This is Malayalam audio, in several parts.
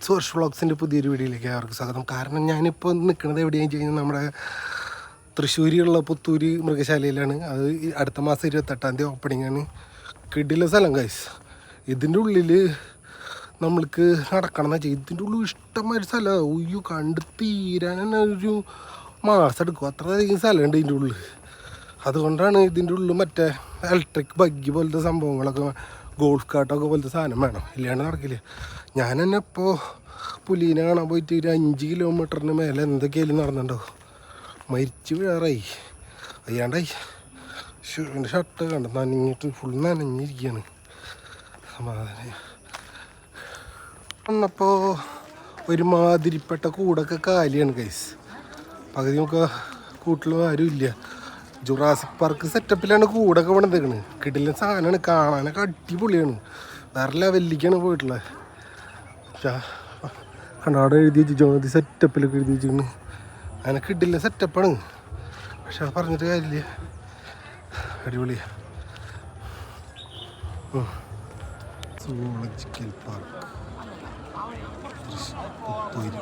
സോർഷ് വ്ളോഗ്സിൻ്റെ പുതിയൊരു വീഡിയോയിലേക്ക് അവർക്ക് സ്വാഗതം. കാരണം ഞാനിപ്പോൾ നിൽക്കുന്നത് എവിടെയാണെന്ന് വെച്ച് കഴിഞ്ഞാൽ നമ്മുടെ തൃശ്ശൂരിലുള്ള പുത്തൂര് മൃഗശാലയിലാണ്. അത് അടുത്ത മാസം 28-ാം തീയതി ഓപ്പണിങ്ങാണ്. കിടില സ്ഥലം ഗൈസ്. ഇതിൻ്റെ ഉള്ളിൽ നമ്മൾക്ക് നടക്കണം എന്ന് വെച്ചാൽ ഇതിൻ്റെ ഉള്ളിൽ ഇഷ്ടംമാതിരി സ്ഥലമാണ്. ഉയ്യോ കണ്ട് തീരാൻ തന്നെ ഒരു മാസം എടുക്കും, അത്രയധികം സ്ഥലമുണ്ട് ഇതിൻ്റെ ഉള്ളിൽ. അതുകൊണ്ടാണ് ഇതിൻ്റെ ഉള്ളിൽ മറ്റേ ഇലക്ട്രിക് ബഗ്ഗി പോലത്തെ സംഭവങ്ങളൊക്കെ, ഗോൾഫ് കാർട്ടൊക്കെ പോലത്തെ സാധനം വേണം, ഇല്ലാണ്ട് നടക്കില്ല. ഞാൻ തന്നെ ഇപ്പോൾ പുലീനെ കാണാൻ പോയിട്ട് ഒരു 5 കിലോമീറ്ററിന് മേലെ എന്തൊക്കെയായാലും നടന്നിട്ടുണ്ടാവും. മരിച്ചു വീഴാറായി, അയ്യാണ്ടായി. എൻ്റെ ഷർട്ട് കണ്ട നനഞ്ഞിട്ട് ഫുൾ നനഞ്ഞിരിക്കുകയാണ്. സമാധാനം വന്നപ്പോൾ ഒരുമാതിരിപ്പെട്ട കൂടൊക്കെ കാലിയാണ് ഗൈസ്. പകുതി നമുക്ക് കൂട്ടിലും ആരും ഇല്ല. ജുറാസിക് പാർക്ക് സെറ്റപ്പിലാണ് കൂടൊക്കെ പണിതേക്കണ്. കിടിലൻ സാധനമാണ്, കാണാനൊക്കെ അടിപൊളിയാണ്. വേറെ ലെവലിലേക്കാണ് പോയിട്ടുള്ളത്. കണ്ട അവിടെ എഴുതി വെച്ചു ജോതി സെറ്റപ്പിലൊക്കെ എഴുതി വെച്ചിരിക്കണ്. അങ്ങനെ കിടിലൻ സെറ്റപ്പാണ്. പക്ഷെ അത് പറഞ്ഞിട്ട് കാര്യമില്ല, അടിപൊളിയാണ്. സൂളജിക്കൽ പാർക്ക് പുത്തൂര്.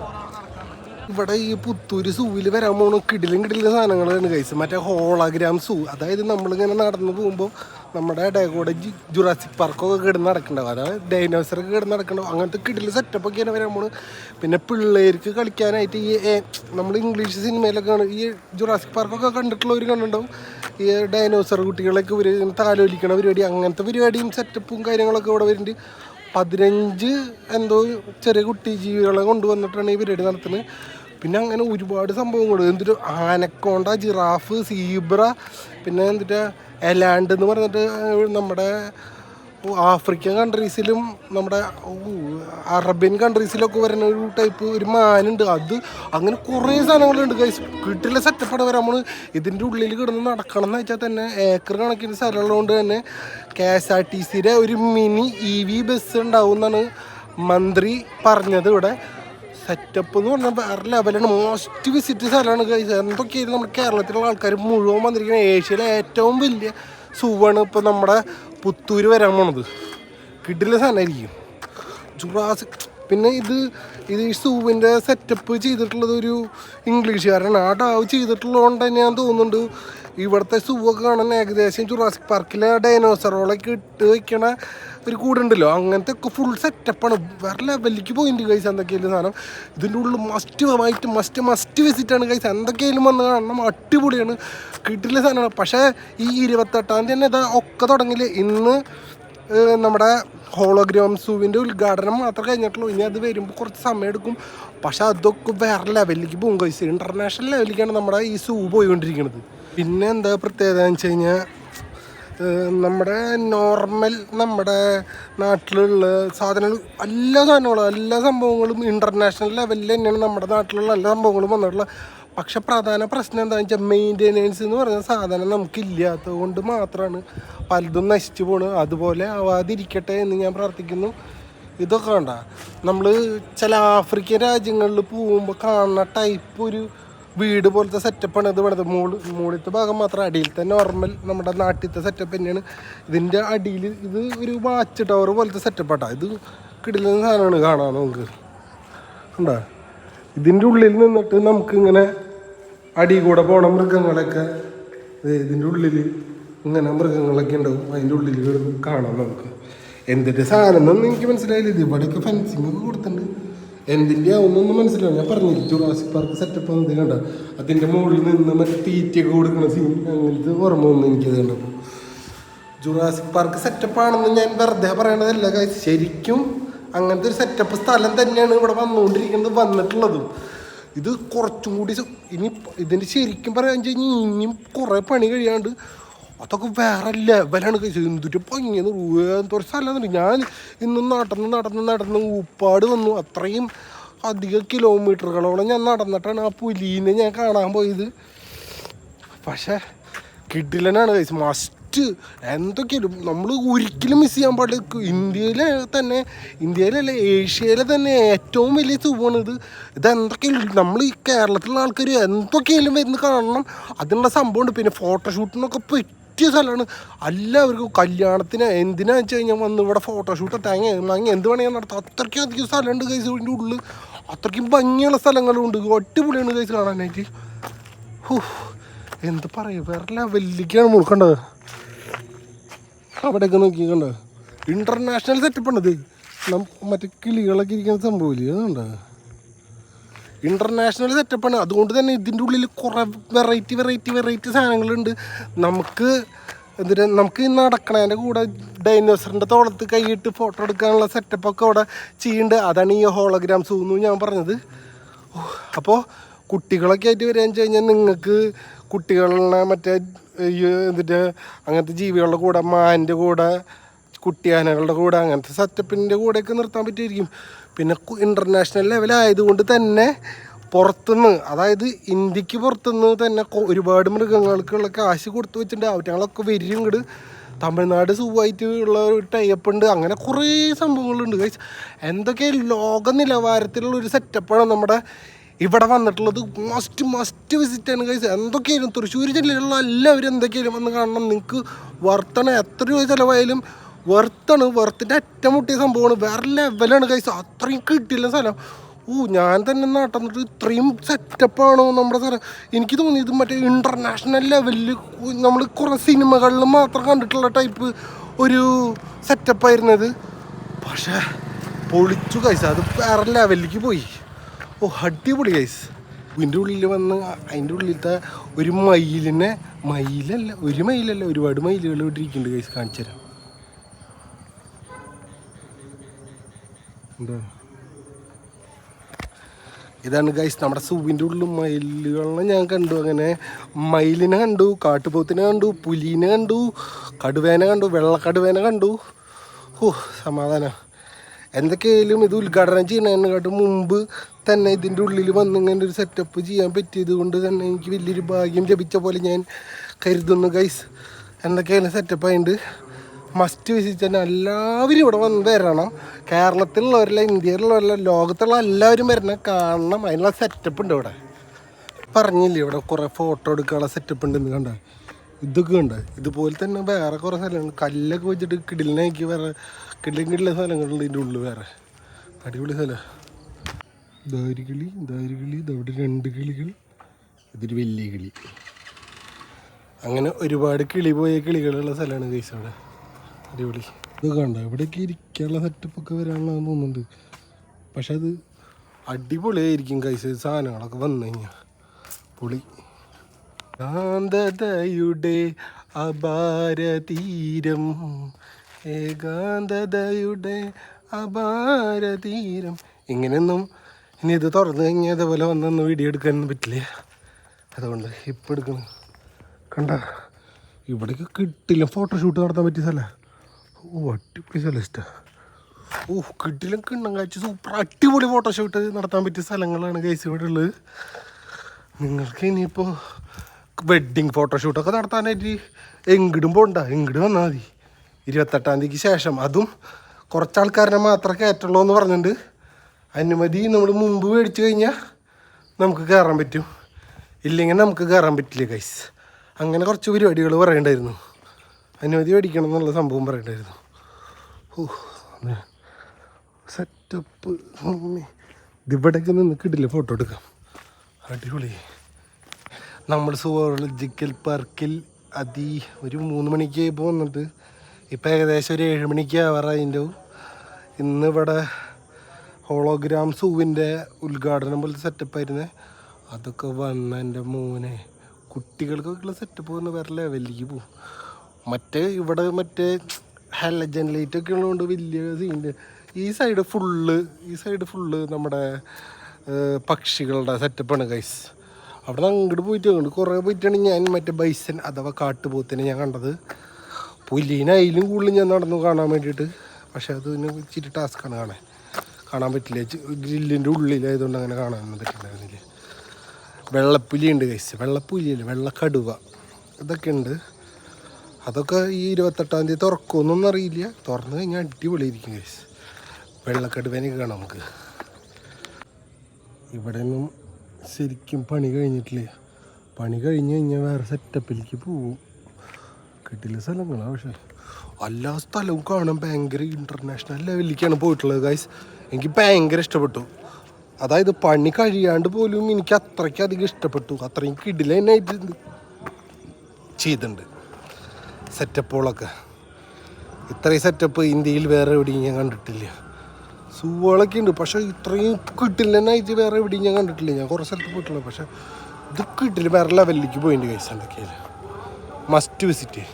ഇവിടെ ഈ പുത്തൂര് സൂവിൽ വരാൻ പോണ കിടിലും സാധനങ്ങളാണ് ഗൈസ്. മറ്റേ ഹോളോഗ്രാം സൂ, അതായത് നമ്മളിങ്ങനെ നടന്നു പോകുമ്പോൾ നമ്മുടെ ഇടയക്കൂടെ ജുറാസിക് പാർക്കൊക്കെ കിടന്ന് നടക്കണ്ടാവും, അതായത് ഡൈനോസറൊക്കെ കിടന്ന് നടക്കണ്ടാവും. അങ്ങനത്തെ കിടില് സെറ്റപ്പൊക്കെയാണ് വരാൻ പോണ്. പിന്നെ പിള്ളേർക്ക് കളിക്കാനായിട്ട് ഈ നമ്മൾ ഇംഗ്ലീഷ് സിനിമയിലൊക്കെ ഈ ജുറാസിക് പാർക്കൊക്കെ കണ്ടിട്ടുള്ളവർ കണ്ടിട്ടുണ്ടാവും. ഈ ഡൈനോസർ കുട്ടികളൊക്കെ ഇവർ താലോലിക്കണ പരിപാടി, അങ്ങനത്തെ പരിപാടിയും സെറ്റപ്പും കാര്യങ്ങളൊക്കെ ഇവിടെ വരുന്നുണ്ട്. 15 എന്തോ ചെറിയ കുട്ടി ജീവികളെ കൊണ്ടുവന്നിട്ടാണ് ഈ പരിപാടി നടത്തുന്നത്. പിന്നെ അങ്ങനെ ഒരുപാട് സംഭവങ്ങൾ, എന്തൊരു ആനക്കോണ്ട, ജിറാഫ്, സീബ്ര, പിന്നെ എന്നിട്ട് എലാൻഡ് എന്ന് പറഞ്ഞിട്ട് നമ്മുടെ ആഫ്രിക്കൻ കൺട്രീസിലും നമ്മുടെ അറേബ്യൻ കൺട്രീസിലൊക്കെ വരുന്ന ഒരു ടൈപ്പ് ഒരു മാനുണ്ട്. അത് അങ്ങനെ കുറേ സാധനങ്ങളുണ്ട് ഗൈസ്. വീട്ടിലെ സെറ്റപ്പാണ് വരാൻ നമ്മൾ. ഇതിൻ്റെ ഉള്ളിൽ കിടന്ന് നടക്കണം എന്ന് വെച്ചാൽ തന്നെ ഏക്കർ കണക്കിന് സ്ഥലമുള്ളതുകൊണ്ട് തന്നെ KSRTCയുടെ ഒരു മിനി EV ബസ് ഉണ്ടാവും എന്നാണ് മന്ത്രി പറഞ്ഞത്. ഇവിടെ സെറ്റപ്പ് എന്ന് പറഞ്ഞാൽ വേറെ ലെവലാണ്. മോസ്റ്റ് വിസിറ്റ് സ്ഥലമാണ് ഗൈസ്. എന്തൊക്കെയായിരുന്നു നമ്മുടെ കേരളത്തിലുള്ള ആൾക്കാർ മുഴുവൻ വന്നിരിക്കുന്നത്. ഏഷ്യയിലെ ഏറ്റവും വലിയ സൂവാണ് ഇപ്പോൾ നമ്മുടെ പുത്തൂര് വരാൻ പോണത്. കിടിലൻ സാധനമായിരിക്കും ജുറാസിക്. പിന്നെ ഇത് ഈ സൂവിൻ്റെ സെറ്റപ്പ് ചെയ്തിട്ടുള്ളത് ഒരു ഇംഗ്ലീഷുകാരനാണ്. ആ ഡാവ് ചെയ്തിട്ടുള്ളത് കൊണ്ട് തന്നെ ഞാൻ തോന്നുന്നുണ്ട് ഇവിടുത്തെ സൂവൊക്കെ കാണാൻ ഏകദേശം ജുറാസിക് പാർക്കിലെ ഡൈനോസറുകളൊക്കെ ഇട്ട് വയ്ക്കണ ഒരു കൂടുണ്ടല്ലോ, അങ്ങനത്തെ ഒക്കെ ഫുൾ സെറ്റപ്പാണ്. വേറെ ലെവലിലേക്ക് പോയിട്ടുണ്ട് ഗൈസ്. എന്തൊക്കെയായാലും സാധനം ഇതിൻ്റെ ഉള്ളിൽ മസ്റ്റ് വിസിറ്റാണ് ഗൈസ്. എന്തൊക്കെയായാലും വന്ന് കാണണം, അടിപൊളിയാണ്, കിട്ടില്ല സാധനമാണ്. പക്ഷേ ഈ 28-ാം തീയതി തന്നെ ഇതാ ഒക്കെ തുടങ്ങില്ല. ഇന്ന് നമ്മുടെ ഹോളോഗ്രാം സൂവിൻ്റെ ഉദ്ഘാടനം മാത്രമേ കഴിഞ്ഞിട്ടുള്ളൂ. ഇനി അത് വരുമ്പോൾ കുറച്ച് സമയം എടുക്കും. പക്ഷെ അതൊക്കെ വേറെ ലെവലിലേക്ക് പോകും ഗൈസ്. ഇൻ്റർനാഷണൽ ലെവലിലേക്കാണ് നമ്മുടെ ഈ സൂ പോയിക്കൊണ്ടിരിക്കുന്നത്. പിന്നെ എന്താ പ്രത്യേകത എന്ന് വെച്ച് കഴിഞ്ഞാൽ നമ്മുടെ നോർമൽ നമ്മുടെ നാട്ടിലുള്ള സാധനങ്ങൾ എല്ലാ സംഭവങ്ങളും ഇൻ്റർനാഷണൽ ലെവലിൽ തന്നെയാണ് നമ്മുടെ നാട്ടിലുള്ള എല്ലാ സംഭവങ്ങളും വന്നിട്ടുള്ളത്. പക്ഷെ പ്രധാന പ്രശ്നം എന്താണെന്ന് വെച്ചാൽ മെയിൻ്റെനൻസ് എന്ന് പറഞ്ഞ സാധനം നമുക്കില്ലാത്തത് കൊണ്ട് മാത്രമാണ് പലതും നശിച്ചു പോകുന്നത്. അതുപോലെ ആവാതിരിക്കട്ടെ എന്ന് ഞാൻ പ്രാർത്ഥിക്കുന്നു. ഇതൊക്കെ വേണ്ട, നമ്മൾ ചില ആഫ്രിക്കൻ രാജ്യങ്ങളിൽ പോകുമ്പോൾ കാണുന്ന ടൈപ്പ് ഒരു വീട് പോലത്തെ സെറ്റപ്പാണ് ഇത് വേണ്ടത്. മുകളിലത്തെ ഭാഗം മാത്രം, അടിയിലത്തെ നോർമൽ നമ്മുടെ നാട്ടിലത്തെ സെറ്റപ്പ് തന്നെയാണ്. ഇതിൻ്റെ അടിയിൽ ഇത് ഒരു വാച്ച് ടവർ പോലത്തെ സെറ്റപ്പാട്ടാ. ഇത് കിടിലൻ സാധനമാണ് കാണാൻ. നമുക്ക് ഉണ്ടാ ഇതിൻ്റെ ഉള്ളിൽ നിന്നിട്ട് നമുക്ക് ഇങ്ങനെ അടി കൂടെ പോണ മൃഗങ്ങളൊക്കെ ഇതിൻ്റെ ഉള്ളിൽ ഇങ്ങനെ മൃഗങ്ങളൊക്കെ ഉണ്ടാവും. അതിൻ്റെ ഉള്ളിൽ കാണാം നമുക്ക്. എന്തിൻ്റെ സാധനം എന്നൊന്നും എനിക്ക് മനസ്സിലായില്ല. ഇത് ഇവിടെയൊക്കെ ഫെൻസിങ് ഒക്കെ കൊടുത്തിട്ടുണ്ട്. എന്തിൻ്റെ ആവുന്നൊന്നും മനസ്സിലാവും. ഞാൻ പറഞ്ഞില്ല ജുറാസിക് പാർക്ക് സെറ്റപ്പ് എന്ത് കണ്ട, അതിൻ്റെ മുകളിൽ നിന്ന് മറ്റേ തീറ്റയൊക്കെ കൊടുക്കുന്ന സീൻ, അങ്ങനത്തെ ഓർമ്മ ഒന്നും എനിക്കത് കണ്ടപ്പോൾ. ജുറാസിക് പാർക്ക് സെറ്റപ്പാണെന്ന് ഞാൻ വെറുതെ പറയണതല്ല ഗൈസ്. ശരിക്കും അങ്ങനത്തെ ഒരു സെറ്റപ്പ് സ്ഥലം തന്നെയാണ് ഇവിടെ വന്നിട്ടുള്ളതും. ഇത് കുറച്ചും കൂടി ഇനി ഇതിൻ്റെ ശരിക്കും പറയാൻ വെച്ച് കഴിഞ്ഞാൽ ഇനിയും കുറേ പണി കഴിയാണ്ട് അതൊക്കെ വേറെ ലെവലാണ് കഴിച്ചത്. എന്തൊരു ഭംഗിയെന്ന് എന്തൊരു സ്ഥലം. ഞാൻ ഇന്നും നടന്ന് ഉപ്പാട് വന്നു. അത്രയും അധികം കിലോമീറ്ററുകളോളം ഞാൻ നടന്നിട്ടാണ് ആ പുലീനെ ഞാൻ കാണാൻ പോയത്. പക്ഷേ കിടിലനാണ് കഴിച്ചത്. മസ്റ്റ് എന്തൊക്കെയാലും നമ്മൾ ഒരിക്കലും മിസ് ചെയ്യാൻ പാടില്ല. ഇന്ത്യയിലല്ല ഏഷ്യയിലെ തന്നെ ഏറ്റവും വലിയ സൂവാണ് ഇത്. ഇതെന്തൊക്കെയാലും നമ്മൾ ഈ കേരളത്തിലുള്ള ആൾക്കാർ എന്തൊക്കെയാലും വരുന്ന കാണണം. അതിനുള്ള സംഭവമുണ്ട്. പിന്നെ ഫോട്ടോഷൂട്ടിനൊക്കെ പറ്റിയ സ്ഥലമാണ്. എല്ലാവർക്കും കല്യാണത്തിന് എന്തിനാ വെച്ച് കഴിഞ്ഞാൽ വന്ന് ഇവിടെ ഫോട്ടോഷൂട്ട് തങ്ങി എന്ത് വേണമെങ്കിൽ നടത്താം. അത്രയ്ക്കും അധികം സ്ഥലമുണ്ട് കൈസ് ഇതിൻ്റെ ഉള്ളിൽ. അത്രയ്ക്കും ഭംഗിയുള്ള സ്ഥലങ്ങളുണ്ട്. അടിപൊളിയാണ് കൈസ് കാണാനായിട്ട്. എന്താ പറയുക, വേറെ ലെവലിലേക്കാണ് മുഴുക്കേണ്ടത്. അവിടെയൊക്കെ നോക്കിക്കണ്ട ഇൻ്റർനാഷണൽ സെറ്റപ്പാണിത്. മറ്റേ കിളികളൊക്കെ ഇരിക്കുന്ന സംഭവമില്ലേ, അതുകൊണ്ടാ ഇൻ്റർനാഷണൽ സെറ്റപ്പാണ്. അതുകൊണ്ട് തന്നെ ഇതിൻ്റെ ഉള്ളിൽ കുറേ വെറൈറ്റി സാധനങ്ങളുണ്ട്. നമുക്ക് ഈ നടക്കണതിൻ്റെ കൂടെ ഡൈനോസറിൻ്റെ തോളത്ത് കൈയിട്ട് ഫോട്ടോ എടുക്കാനുള്ള സെറ്റപ്പൊക്കെ അവിടെ ചെയ്യുന്നുണ്ട്. അതാണ് ഈ ഹോളോഗ്രാം സൂ എന്ന് ഞാൻ പറഞ്ഞത്. അപ്പോൾ കുട്ടികളൊക്കെ ആയിട്ട് വരികയെന്ന് വെച്ച് കഴിഞ്ഞാൽ നിങ്ങൾക്ക് കുട്ടികളെ മറ്റേ അങ്ങനത്തെ ജീവികളുടെ കൂടെ, മാനിൻ്റെ കൂടെ, കുട്ടിയാനകളുടെ കൂടെ, അങ്ങനത്തെ സെറ്റപ്പിൻ്റെ കൂടെയൊക്കെ നിർത്താൻ പറ്റുമായിരിക്കും. പിന്നെ ഇൻ്റർനാഷണൽ ലെവലായതുകൊണ്ട് തന്നെ പുറത്തുനിന്ന്, അതായത് ഇന്ത്യക്ക് പുറത്തുനിന്ന് തന്നെ ഒരുപാട് മൃഗങ്ങൾക്കുള്ള കാശ് കൊടുത്തു വെച്ചിട്ടുണ്ട്. അവറ്റങ്ങളൊക്കെ വരും ഇങ്ങോട്ട്. തമിഴ്നാട് സൂ ആയിട്ട് ഉള്ള ഒരു ടൈപ്പ് ഉണ്ട്. അങ്ങനെ കുറേ സംഭവങ്ങളുണ്ട് ഗൈസ്. എന്തൊക്കെ ലോക നിലവാരത്തിലുള്ള ഒരു സെറ്റപ്പാണ് നമ്മുടെ ഇവിടെ വന്നിട്ടുള്ളത്. മസ്റ്റ് വിസിറ്റാണ് ഗൈസ്. എന്തൊക്കെയായാലും തൃശ്ശൂർ ജില്ലയിലുള്ള എല്ലാവരും എന്തൊക്കെയായാലും വന്ന് കാണണം. നിങ്ങൾക്ക് വർത്താണ്, എത്ര രൂപ ചിലവായാലും വർത്തിൻ്റെ അറ്റമുട്ടിയ സംഭവമാണ്. വേറെ ലെവലാണ് ഗൈസ്. അത്രയും കിട്ടില്ല സ്ഥലം. ഞാൻ തന്നെ നാട്ടിൽ ഇത്രയും സെറ്റപ്പാണോ നമ്മുടെ സ്ഥലം. എനിക്ക് തോന്നിയത് മറ്റേ ഇൻ്റർനാഷണൽ ലെവലിൽ നമ്മൾ കുറേ സിനിമകളിൽ മാത്രം കണ്ടിട്ടുള്ള ടൈപ്പ് ഒരു സെറ്റപ്പായിരുന്നത്. പക്ഷേ പൊളിച്ചു ഗൈസ്, അത് വേറെ ലെവലിലേക്ക് പോയി. അടിപൊളി ഗൈസ്. ഇതിൻ്റെ ഉള്ളിൽ വന്ന് അതിൻ്റെ ഉള്ളിലത്തെ ഒരു മയിലല്ല ഒരുപാട് മയിലുകൾ ഇട്ടിരിക്കുന്നുണ്ട് ഗൈസ്. കാണിച്ചു തരാം. എന്താ ഇതാണ് ഗൈസ് നമ്മുടെ സൂവിൻ്റെ ഉള്ളിൽ മയിലുകളെ ഞാൻ കണ്ടു. അങ്ങനെ മയിലിനെ കണ്ടു, കാട്ടുപോത്തിനെ കണ്ടു, പുലീനെ കണ്ടു, കടുവേനെ കണ്ടു, വെള്ളക്കടുവേനെ കണ്ടു. സമാധാനം. എന്തൊക്കെയായാലും ഇത് ഉദ്ഘാടനം ചെയ്യുന്നതിനെക്കാട്ടും മുമ്പ് തന്നെ ഇതിൻ്റെ ഉള്ളിൽ വന്ന് ഇങ്ങനെ ഒരു സെറ്റപ്പ് ചെയ്യാൻ പറ്റിയത് കൊണ്ട് തന്നെ എനിക്ക് വലിയൊരു ഭാഗ്യം ലഭിച്ച പോലെ ഞാൻ കരുതുന്നു ഗൈസ്. എന്തൊക്കെയായാലും സെറ്റപ്പായിട്ട് മസ്റ്റ് വിസിറ്റ് തന്നെ എല്ലാവരും ഇവിടെ വന്ന് വരണം. കേരളത്തിലുള്ളവരല്ല, ഇന്ത്യയിലുള്ളവരല്ല, ലോകത്തുള്ള എല്ലാവരും വരണം, കാണണം. അതിനുള്ള സെറ്റപ്പ് ഉണ്ട് ഇവിടെ. പറഞ്ഞില്ലേ ഇവിടെ കുറേ ഫോട്ടോ എടുക്കാനുള്ള സെറ്റപ്പ് ഉണ്ടെന്ന് കണ്ട. ഇതൊക്കെ കണ്ട ഇതുപോലെ തന്നെ വേറെ കുറേ സ്ഥലങ്ങളുണ്ട്. കല്ലൊക്കെ വെച്ചിട്ട് കിടിലിനാക്കി വേറെ കിടില സ്ഥലങ്ങളുണ്ട് ഇതിൻ്റെ ഉള്ളിൽ. വേറെ അടിപൊളി സ്ഥലം. ദാരികിളി ഇതവിടെ 2 കിളികൾ, ഇതൊരു വലിയ കിളി. അങ്ങനെ ഒരുപാട് പോയ കിളികളുള്ള സ്ഥലമാണ് ഗൈസ് അവിടെ. അടിപൊളി. ഇത് കണ്ട ഇവിടേക്ക് ഇരിക്കാനുള്ള സെറ്റപ്പൊക്കെ വരാനുള്ളതെന്ന് തോന്നുന്നുണ്ട്. പക്ഷെ അത് അടിപൊളിയായിരിക്കും ഗൈസ്. സാധനങ്ങളൊക്കെ വന്നു കഴിഞ്ഞാൽ പൊളി. ഗാന്ധതയുടെ അപാരതീരം, ഏകാന്തതയുടെ അപാരതീരം. ഇങ്ങനെയൊന്നും ഇനി ഇത് തുറന്നു കഴിഞ്ഞാൽ അതേപോലെ വന്നൊന്ന് വീഡിയോ എടുക്കാനൊന്നും പറ്റില്ല. അതുകൊണ്ട് ഇപ്പം എടുക്കണം. കണ്ട ഇവിടേക്ക് കിട്ടില്ല ഫോട്ടോഷൂട്ട് നടത്താൻ പറ്റിയ സ്ഥലം. അടിപൊളി സ്ഥലം ഇഷ്ടമാണ്. കിട്ടില്ല കിണ്ണം കാഴ്ച സൂപ്പർ അടിപൊളി ഫോട്ടോഷൂട്ട് നടത്താൻ പറ്റിയ സ്ഥലങ്ങളാണ് ഗൈസ് ഇവിടെ ഉള്ളത്. നിങ്ങൾക്ക് ഇനിയിപ്പോൾ വെഡ്ഡിങ് ഫോട്ടോഷൂട്ടൊക്കെ നടത്താനായിട്ട് എങ്ങോട്ടും പോകണ്ട, ഇങ്ങോട്ട് വന്നാൽ മതി. 28-ാം തീയതിക്ക് ശേഷം. അതും കുറച്ചാൾക്കാരനെ മാത്രമേ കയറ്റുള്ളൂ എന്ന് പറഞ്ഞിട്ടുണ്ട്. അനുമതി നമ്മൾ മുമ്പ് മേടിച്ചു കഴിഞ്ഞാൽ നമുക്ക് കയറാൻ പറ്റും, ഇല്ലെങ്കിൽ നമുക്ക് കയറാൻ പറ്റില്ല ഗൈസ്. അങ്ങനെ കുറച്ച് പരിപാടികൾ പറയണ്ടായിരുന്നു. അനുമതി മേടിക്കണം എന്നുള്ള സംഭവം പറയണ്ടായിരുന്നു. സെറ്റപ്പ്. ഇതിവിടേക്ക് നിന്ന് കിട്ടില്ല ഫോട്ടോ എടുക്കാം. അടിപൊളി. നമ്മൾ സുവോളജിക്കൽ പാർക്കിൽ ഒരു 3 മണിക്ക് ഇപ്പോൾ വന്നിട്ട് ഇപ്പം ഏകദേശം ഒരു 7 മണിക്ക് ആവാറായിൻ്റെ. ഇന്നിവിടെ ഹോളോഗ്രാം സൂവിൻ്റെ ഉദ്ഘാടനം പോലത്തെ സെറ്റപ്പായിരുന്നേ. അതൊക്കെ വന്ന എൻ്റെ മോനെ കുട്ടികൾക്കൊക്കെയുള്ള സെറ്റപ്പ് വന്ന് വേറെ ലെവലിലേക്ക് പോകും. ഇവിടെ ഹാലജൻ ലൈറ്റൊക്കെ ഉള്ളതുകൊണ്ട് വലിയ സീൻ്റെ. ഈ സൈഡ് ഫുള്ള് നമ്മുടെ പക്ഷികളുടെ സെറ്റപ്പാണ് ഗൈസ്. അവിടെ നിന്ന് അങ്ങോട്ട് അങ്ങോട്ട് കുറേ പോയിട്ടാണ് ഞാൻ ബൈസൺ അഥവാ കാട്ടുപോത്തിനെ ഞാൻ കണ്ടത്. പുലീനായാലും കൂടുതൽ ഞാൻ നടന്നു കാണാൻ വേണ്ടിയിട്ട്. പക്ഷേ അതിന് ഇച്ചിരി ടാസ്ക്കാണ് കാണാൻ പറ്റില്ല. ജില്ലിൻ്റെ ഉള്ളിലായതുകൊണ്ട് അങ്ങനെ കാണാനൊന്നും പറ്റില്ലായിരുന്നില്ല. വെള്ളപ്പുലി ഉണ്ട് ഗൈസ്. വെള്ളപ്പുലിയല്ല, വെള്ളക്കടുവ, ഇതൊക്കെ ഉണ്ട്. അതൊക്കെ ഈ 28-ാം തീയതി തുറക്കുമെന്നൊന്നും അറിയില്ല. തുറന്നു കഴിഞ്ഞാൽ അടിപൊളിയായിരിക്കും ഗൈസ്. വെള്ളക്കടുവേനൊക്കെ കാണാം നമുക്ക്. ഇവിടെ ഒന്നും ശരിക്കും പണി കഴിഞ്ഞിട്ടില്ല. പണി കഴിഞ്ഞ് കഴിഞ്ഞാൽ വേറെ സെറ്റപ്പിലേക്ക് പോവും. കിട്ടില്ല സ്ഥലങ്ങളാണ്. പക്ഷേ എല്ലാ സ്ഥലവും കാണാൻ ഭയങ്കര ഇൻ്റർനാഷണൽ ലെവലിലേക്കാണ് പോയിട്ടുള്ളത് ഗൈസ്. എനിക്ക് ഭയങ്കര ഇഷ്ടപ്പെട്ടു. അതായത് പണി കഴിയാണ്ട് പോലും എനിക്ക് അത്രയ്ക്കധികം ഇഷ്ടപ്പെട്ടു. അത്രയും കിടിലനായിട്ട് ചെയ്തിട്ടുണ്ട് സെറ്റപ്പുകളൊക്കെ. ഇത്രയും സെറ്റപ്പ് ഇന്ത്യയിൽ വേറെ എവിടെയും ഞാൻ കണ്ടിട്ടില്ല. സൂകളൊക്കെ ഉണ്ട്, പക്ഷേ ഇത്രയും കിട്ടില്ലെന്നായിട്ട് വേറെ എവിടെയും ഞാൻ കണ്ടിട്ടില്ല. ഞാൻ കുറേ സ്ഥലത്ത് പോയിട്ടുള്ളത്, പക്ഷേ ഇത് കിട്ടില്ല. വേറെ ലെവലിലേക്ക് പോയിട്ടുണ്ട് ഗൈസ്. എന്തൊക്കെയാണ് മസ്റ്റ് വിസിറ്റ്.